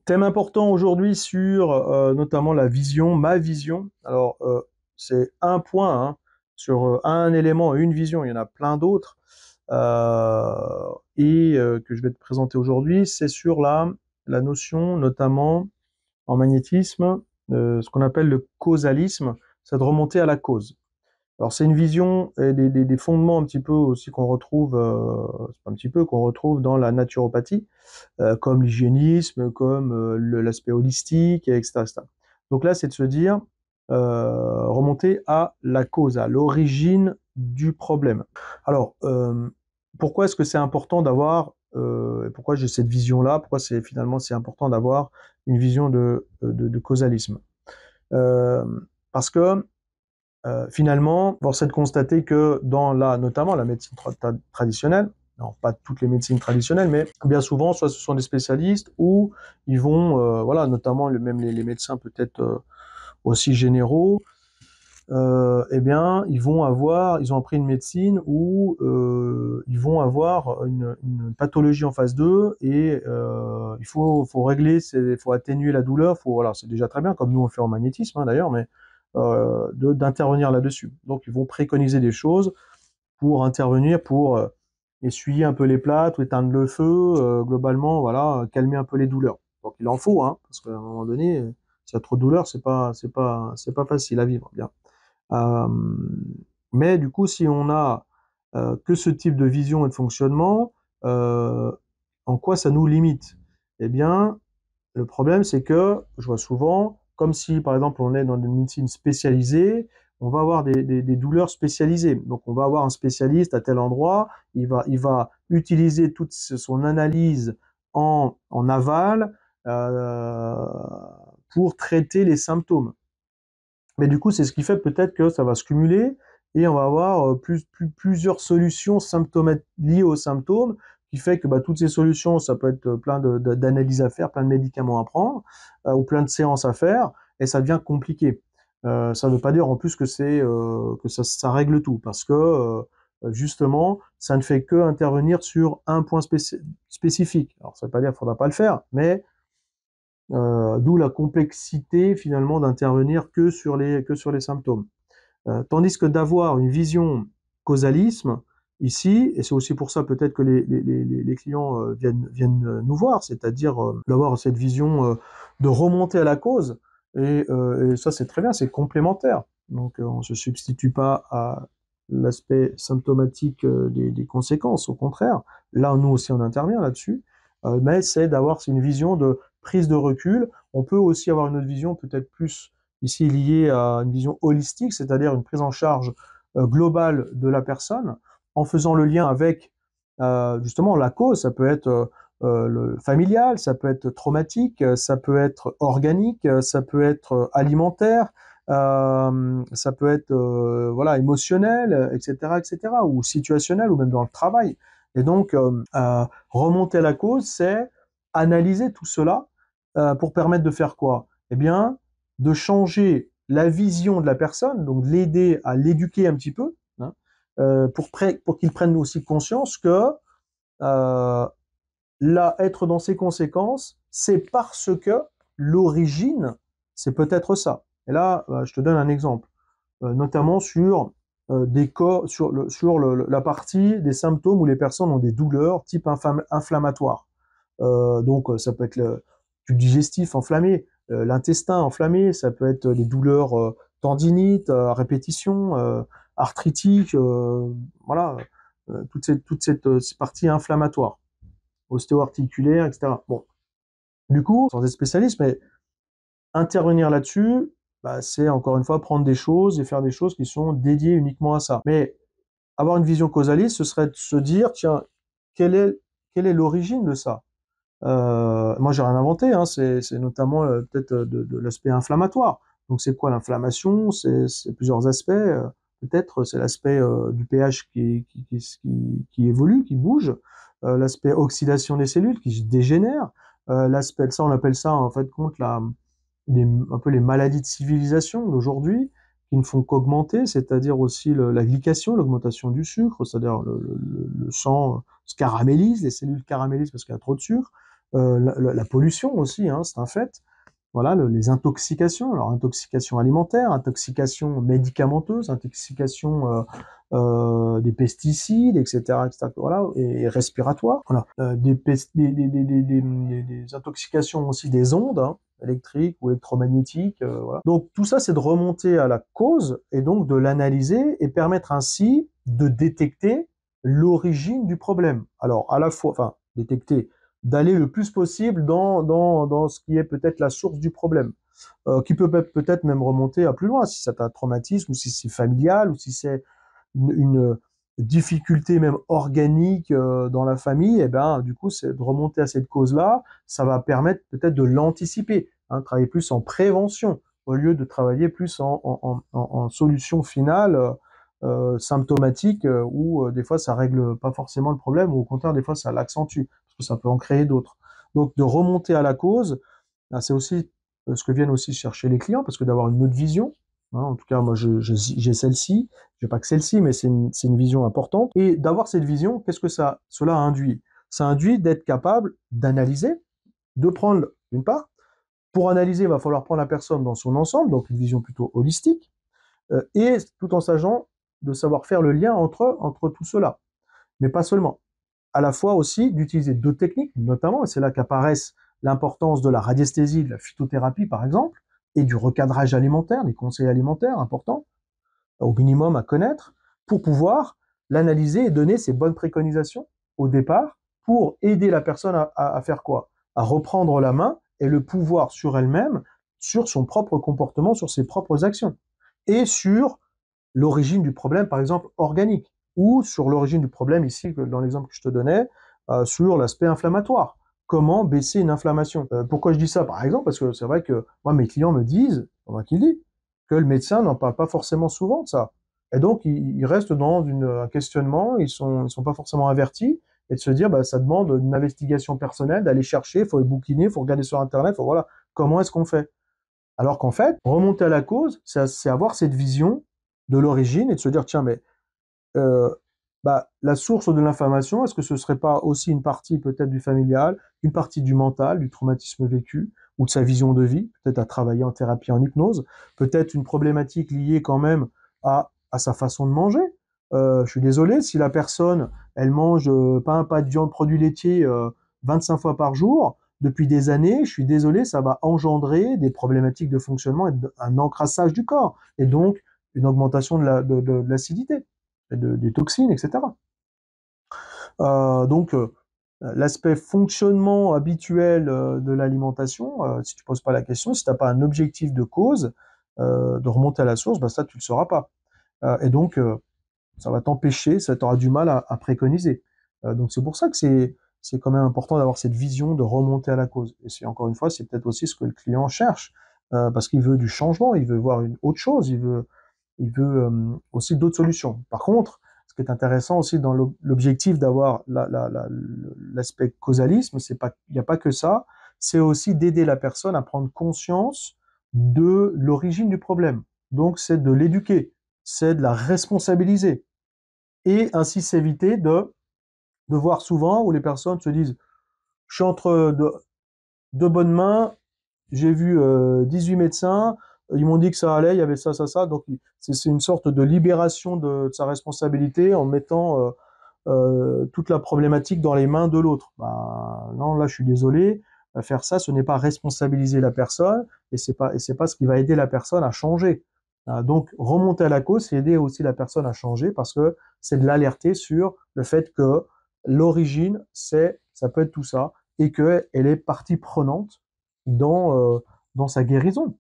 Thème important aujourd'hui sur notamment la vision, ma vision. Alors, c'est un point hein, sur un élément, une vision. Il y en a plein d'autres. Que je vais te présenter aujourd'hui, c'est sur la notion, notamment en magnétisme, ce qu'on appelle le causalisme, c'est de remonter à la cause. Alors c'est une vision et des fondements un petit peu aussi qu'on retrouve, un petit peu qu'on retrouve dans la naturopathie, comme l'hygiénisme, comme l'aspect holistique, etc., etc. Donc là, c'est de se dire, remonter à la cause, à l'origine du problème. Alors, pourquoi est-ce que c'est important d'avoir, pourquoi j'ai cette vision-là, pourquoi finalement c'est important d'avoir une vision de causalisme? euh, Parce que finalement, force est de constater que notamment la médecine traditionnelle, non, pas toutes les médecines traditionnelles, mais bien souvent, soit ce sont des spécialistes ou ils vont, voilà, notamment même les médecins peut-être aussi généraux, eh bien, ils ont appris une médecine où ils vont avoir une pathologie en phase 2 et faut régler, faut atténuer la douleur, voilà, c'est déjà très bien, comme nous on fait en magnétisme hein, d'ailleurs, mais d'intervenir là-dessus. Donc, ils vont préconiser des choses pour intervenir, pour essuyer un peu les plâtres, ou éteindre le feu, globalement, voilà, calmer un peu les douleurs. Donc, il en faut, hein, parce qu'à un moment donné, s'il y a trop de douleur, c'est pas facile à vivre, bien. Euh, mais du coup, si on a que ce type de vision et de fonctionnement, euh, en quoi ça nous limite? Eh bien, le problème, c'est que je vois souvent, comme si par exemple on est dans une médecine spécialisée, on va avoir des douleurs spécialisées. Donc on va avoir un spécialiste à tel endroit, il va utiliser toute son analyse en aval euh, pour traiter les symptômes. Mais du coup, c'est ce qui fait peut-être que ça va se cumuler et on va avoir plusieurs solutions liées aux symptômes, qui fait que bah, toutes ces solutions, ça peut être plein d'analyses à faire, plein de médicaments à prendre, ou plein de séances à faire, et ça devient compliqué. Ça ne veut pas dire en plus que ça règle tout, parce que justement, ça ne fait que intervenir sur un point spécifique. Alors, ça ne veut pas dire qu'il ne faudra pas le faire, mais d'où la complexité finalement d'intervenir que sur les symptômes. Tandis que d'avoir une vision causalisme ici, et c'est aussi pour ça peut-être que les clients viennent nous voir, c'est-à-dire d'avoir cette vision de remonter à la cause, et ça c'est très bien, c'est complémentaire. Donc on ne se substitue pas à l'aspect symptomatique des conséquences, au contraire. Là, nous aussi on intervient là-dessus, mais c'est d'avoir une vision de prise de recul. On peut aussi avoir une autre vision peut-être plus ici liée à une vision holistique, c'est-à-dire une prise en charge globale de la personne, en faisant le lien avec justement la cause. Ça peut être le familial, ça peut être traumatique, ça peut être organique, ça peut être alimentaire, ça peut être voilà émotionnel, etc., etc., ou situationnel, ou même dans le travail. Et donc remonter à la cause, c'est analyser tout cela pour permettre de faire quoi? Eh bien, de changer la vision de la personne, donc de l'aider à l'éduquer un petit peu, hein, pour qu'il prenne aussi conscience que euh, là, être dans ses conséquences, c'est parce que l'origine, c'est peut-être ça. Et là, je te donne un exemple, notamment sur des cas, la partie des symptômes où les personnes ont des douleurs type inflammatoire. Donc, ça peut être le tube digestif enflammé, l'intestin enflammé, ça peut être des douleurs tendinites, à répétition, arthritiques, voilà, cette partie inflammatoire, ostéo-articulaire, etc. Bon, du coup, sans être spécialiste, mais intervenir là-dessus, bah, c'est encore une fois prendre des choses et faire des choses qui sont dédiées uniquement à ça. Mais avoir une vision causaliste, ce serait de se dire, tiens, quelle est, quelle est l'origine de ça? Moi, j'ai rien inventé, hein, c'est notamment peut-être de l'aspect inflammatoire. Donc, c'est quoi l'inflammation? C'est plusieurs aspects. Peut-être c'est l'aspect du pH qui évolue, qui bouge, l'aspect oxydation des cellules qui se dégénère, l'aspect, ça on appelle ça en fait compte un peu les maladies de civilisation d'aujourd'hui qui ne font qu'augmenter, c'est-à-dire aussi la glycation, l'augmentation du sucre, c'est-à-dire le sang se caramélise, les cellules caramélisent parce qu'il y a trop de sucre. La pollution aussi, hein, c'est un fait. Voilà, les intoxications, alors intoxication alimentaire, intoxication médicamenteuse, intoxication des pesticides, etc., etc., voilà, et respiratoires. Voilà, des intoxications aussi des ondes, hein, électriques ou électromagnétiques. Voilà. Donc tout ça, c'est de remonter à la cause et donc de l'analyser et permettre ainsi de détecter l'origine du problème. Alors à la fois, enfin, détecter, d'aller le plus possible dans ce qui est peut-être la source du problème, qui peut peut-être même remonter à plus loin, si c'est un traumatisme, ou si c'est familial, ou si c'est une difficulté même organique dans la famille, et ben du coup, c'est de remonter à cette cause-là, ça va permettre peut-être de l'anticiper, hein, travailler plus en prévention, au lieu de travailler plus en solution finale, symptomatique, où des fois ça règle pas forcément le problème, ou au contraire, des fois ça l'accentue, parce que ça peut en créer d'autres. Donc de remonter à la cause, c'est aussi ce que viennent aussi chercher les clients, parce que d'avoir une autre vision, hein, en tout cas moi j'ai celle-ci, j'ai pas que celle-ci, mais c'est une vision importante, et d'avoir cette vision, qu'est-ce que cela induit? Ça induit d'être capable d'analyser, de prendre une part. Pour analyser, il va falloir prendre la personne dans son ensemble, donc une vision plutôt holistique, et tout en sachant de savoir faire le lien entre tout cela. Mais pas seulement. À la fois aussi d'utiliser d'autres techniques, notamment, et c'est là qu'apparaissent l'importance de la radiesthésie, de la phytothérapie par exemple, et du recadrage alimentaire, des conseils alimentaires importants, au minimum à connaître, pour pouvoir l'analyser et donner ses bonnes préconisations au départ, pour aider la personne à faire quoi? À reprendre la main et le pouvoir sur elle-même, sur son propre comportement, sur ses propres actions, et sur l'origine du problème, par exemple, organique, ou sur l'origine du problème, ici, dans l'exemple que je te donnais, sur l'aspect inflammatoire. Comment baisser une inflammation? Pourquoi je dis ça, par exemple? Parce que c'est vrai que moi, mes clients me disent, moi qui le dis, que le médecin n'en parle pas forcément souvent de ça. Et donc, ils restent dans un questionnement, ils sont pas forcément avertis, et de se dire, bah, ça demande une investigation personnelle, d'aller chercher, il faut bouquiner, il faut regarder sur Internet, faut, voilà, comment est-ce qu'on fait? Alors qu'en fait, remonter à la cause, c'est avoir cette vision de l'origine et de se dire, tiens, mais euh, bah, la source de l'inflammation, est-ce que ce serait pas aussi une partie peut-être du familial, une partie du mental, du traumatisme vécu, ou de sa vision de vie, peut-être à travailler en thérapie en hypnose, peut-être une problématique liée quand même à sa façon de manger. Je suis désolé, si la personne, elle mange pas un pas de viande, produits laitiers 25 fois par jour, depuis des années, je suis désolé, ça va engendrer des problématiques de fonctionnement et un encrassage du corps, et donc une augmentation de l'acidité, des toxines, etc. Donc, l'aspect fonctionnement habituel de l'alimentation, si tu poses pas la question, si tu n'as pas un objectif de cause, de remonter à la source, bah ça, tu le sauras pas. Et donc, ça va t'empêcher, ça t'aura du mal à préconiser. Donc, c'est pour ça que c'est quand même important d'avoir cette vision de remonter à la cause. Et c'est encore une fois, c'est peut-être aussi ce que le client cherche, parce qu'il veut du changement, il veut voir une autre chose, il veut aussi d'autres solutions. Par contre, ce qui est intéressant aussi dans l'objectif d'avoir l'aspect causalisme, c'est pas, il n'y a pas que ça, c'est aussi d'aider la personne à prendre conscience de l'origine du problème. Donc, c'est de l'éduquer, c'est de la responsabiliser, et ainsi s'éviter de voir souvent où les personnes se disent, je suis entre deux bonnes mains, j'ai vu 18 médecins, ils m'ont dit que ça allait, il y avait ça, ça, ça. Donc, c'est une sorte de libération de sa responsabilité en mettant toute la problématique dans les mains de l'autre. Bah, non, là, je suis désolé. Faire ça, ce n'est pas responsabiliser la personne, et c'est pas ce qui va aider la personne à changer. Donc, remonter à la cause, c'est aider aussi la personne à changer, parce que c'est de l'alerter sur le fait que l'origine, ça peut être tout ça, et qu'elle est partie prenante dans sa guérison.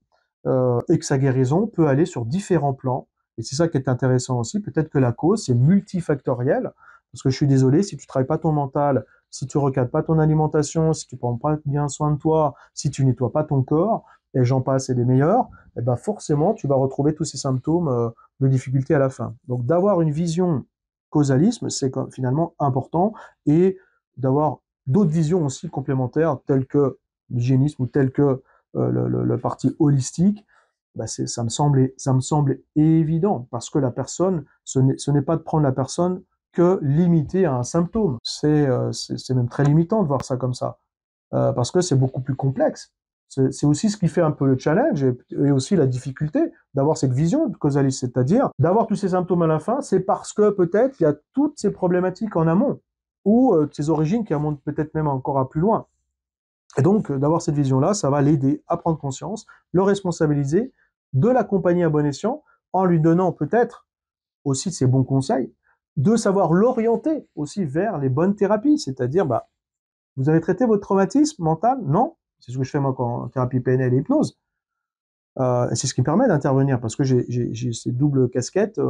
Et que sa guérison peut aller sur différents plans. Et c'est ça qui est intéressant aussi. Peut-être que la cause, c'est multifactoriel. Parce que je suis désolé, si tu travailles pas ton mental, si tu recadres pas ton alimentation, si tu prends pas bien soin de toi, si tu nettoies pas ton corps, et j'en passe et des meilleurs, et ben forcément, tu vas retrouver tous ces symptômes de difficulté à la fin. Donc, d'avoir une vision causalisme, c'est finalement important, et d'avoir d'autres visions aussi complémentaires, telles que l'hygiénisme ou telles que le parti holistique, bah ça me semble évident, parce que la personne, ce n'est pas de prendre la personne que limité à un symptôme. C'est même très limitant de voir ça comme ça. parce que c'est beaucoup plus complexe. C'est aussi ce qui fait un peu le challenge et aussi la difficulté d'avoir cette vision causaliste, c'est-à-dire d'avoir tous ces symptômes à la fin, c'est parce que peut-être il y a toutes ces problématiques en amont ou ces origines qui remontent peut-être même encore à plus loin. Et donc, d'avoir cette vision-là, ça va l'aider à prendre conscience, le responsabiliser, de l'accompagner à bon escient, en lui donnant peut-être aussi de ses bons conseils, de savoir l'orienter aussi vers les bonnes thérapies, c'est-à-dire, bah, vous avez traité votre traumatisme mental? Non. C'est ce que je fais moi en thérapie PNL et hypnose. Et c'est ce qui me permet d'intervenir parce que j'ai ces doubles casquettes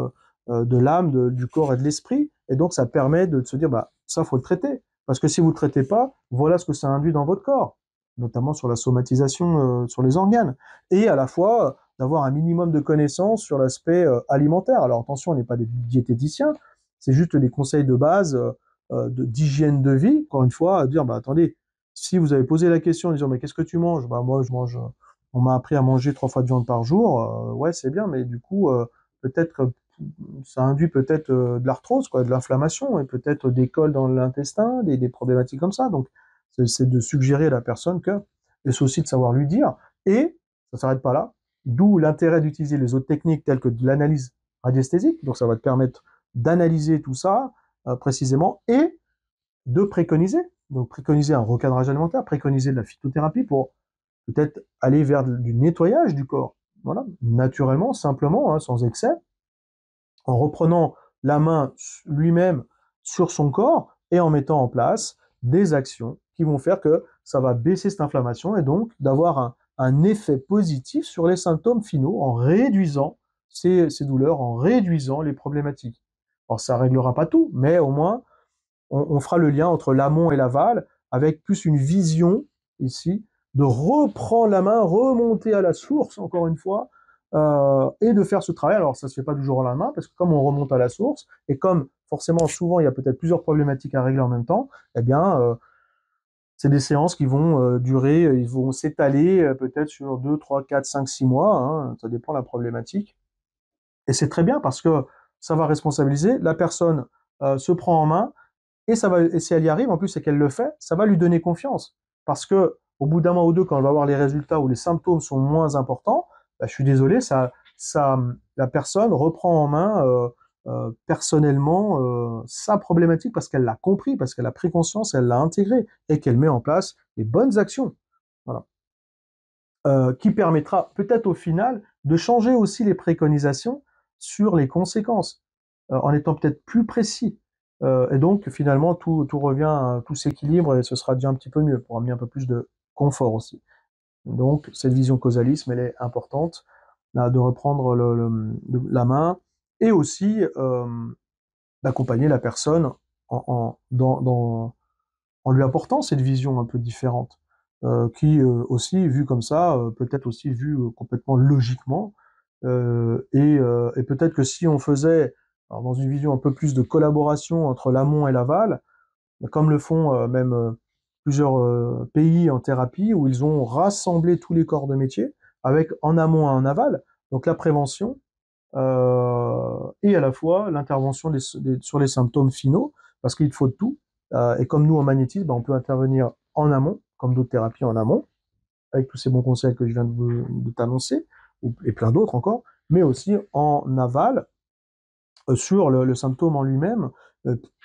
de l'âme, du corps et de l'esprit. Et donc, ça permet de se dire, bah, ça, faut le traiter. Parce que si vous ne le traitez pas, voilà ce que ça induit dans votre corps, notamment sur la somatisation, sur les organes. Et à la fois, d'avoir un minimum de connaissances sur l'aspect alimentaire. Alors attention, on n'est pas des diététiciens, c'est juste des conseils de base d'hygiène de vie. Encore une fois, à dire, bah, attendez, si vous avez posé la question en disant, mais qu'est-ce que tu manges? Bah, moi, je mange on m'a appris à manger 3 fois de viande par jour. Ouais, c'est bien, mais du coup, peut-être que ça induit peut-être de l'arthrose, quoi, de l'inflammation, et peut-être des cols dans l'intestin, des problématiques comme ça. Donc, c'est de suggérer à la personne que, et c'est aussi de savoir lui dire, et ça s'arrête pas là, d'où l'intérêt d'utiliser les autres techniques telles que de l'analyse radiesthésique. Donc, ça va te permettre d'analyser tout ça précisément et de préconiser. Donc, préconiser un recadrage alimentaire, préconiser de la phytothérapie pour peut-être aller vers du nettoyage du corps. Voilà, naturellement, simplement, hein, sans excès, en reprenant la main lui-même sur son corps et en mettant en place des actions qui vont faire que ça va baisser cette inflammation et donc d'avoir un effet positif sur les symptômes finaux en réduisant ces douleurs, en réduisant les problématiques. Alors ça réglera pas tout, mais au moins on fera le lien entre l'amont et l'aval avec plus une vision ici de reprendre la main, remonter à la source encore une fois et de faire ce travail. Alors ça se fait pas du jour au lendemain parce que comme on remonte à la source et comme forcément souvent il y a peut-être plusieurs problématiques à régler en même temps, eh bien c'est des séances qui vont durer, ils vont s'étaler peut-être sur 2, 3, 4, 5, 6 mois, hein, ça dépend de la problématique. Et c'est très bien parce que ça va responsabiliser, la personne se prend en main, et ça va, et si elle y arrive, en plus, c'est qu'elle le fait, ça va lui donner confiance. Parce que, au bout d'un mois ou deux, quand elle va voir les résultats ou les symptômes sont moins importants, bah, je suis désolé, la personne reprend en main personnellement sa problématique parce qu'elle l'a compris, parce qu'elle a pris conscience, elle l'a intégré et qu'elle met en place les bonnes actions. Voilà. Qui permettra peut-être au final de changer aussi les préconisations sur les conséquences, en étant peut-être plus précis. Et donc finalement tout revient, tout s'équilibre et ce sera déjà un petit peu mieux pour amener un peu plus de confort aussi. Donc cette vision causalisme, elle est importante, là, de reprendre la main et aussi d'accompagner la personne en lui apportant cette vision un peu différente, qui aussi, vue comme ça, peut-être aussi vue complètement logiquement, et peut-être que si on faisait, alors dans une vision un peu plus de collaboration entre l'amont et l'aval, comme le font même plusieurs pays en thérapie, où ils ont rassemblé tous les corps de métier, avec en amont et en aval, donc la prévention, et à la fois l'intervention sur les symptômes finaux, parce qu'il faut tout. Et comme nous en magnétisme, ben, on peut intervenir en amont, comme d'autres thérapies en amont, avec tous ces bons conseils que je viens de t'annoncer, et plein d'autres encore, mais aussi en aval, sur le symptôme en lui-même,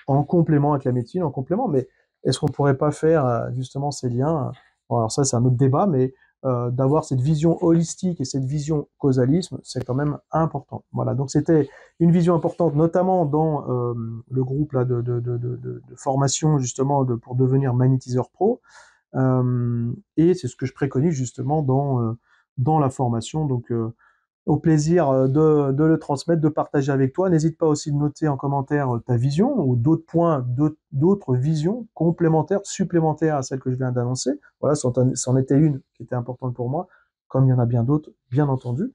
en complément avec la médecine, en complément. Mais est-ce qu'on pourrait pas faire justement ces liens? Bon, alors ça, c'est un autre débat, mais d'avoir cette vision holistique et cette vision causalisme, c'est quand même important. Voilà, donc c'était une vision importante, notamment dans le groupe là, de formation justement pour devenir magnétiseur pro. Et c'est ce que je préconise justement dans la formation. Donc au plaisir de le transmettre, de partager avec toi. N'hésite pas aussi de noter en commentaire ta vision ou d'autres points, d'autres visions complémentaires, supplémentaires à celle que je viens d'annoncer. Voilà, c'en était une qui était importante pour moi, comme il y en a bien d'autres, bien entendu,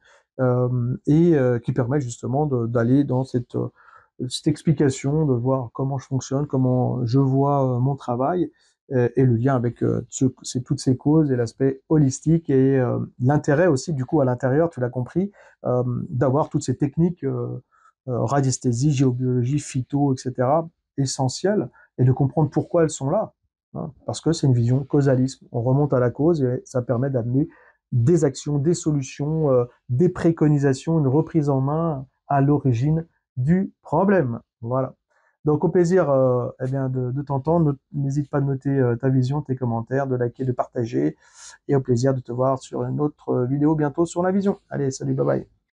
qui permet justement d'aller dans cette explication, de voir comment je fonctionne, comment je vois mon travail, et le lien avec toutes ces causes et l'aspect holistique et l'intérêt aussi, du coup, à l'intérieur, tu l'as compris, d'avoir toutes ces techniques, radiesthésie, géobiologie, phyto, etc., essentielles, et de comprendre pourquoi elles sont là. hein, parce que c'est une vision causalisme. On remonte à la cause et ça permet d'amener des actions, des solutions, des préconisations, une reprise en main à l'origine du problème. Voilà. Donc au plaisir eh bien de t'entendre. N'hésite pas de noter ta vision, tes commentaires, de liker, de partager. Et au plaisir de te voir sur une autre vidéo bientôt sur la vision. Allez, salut, bye bye.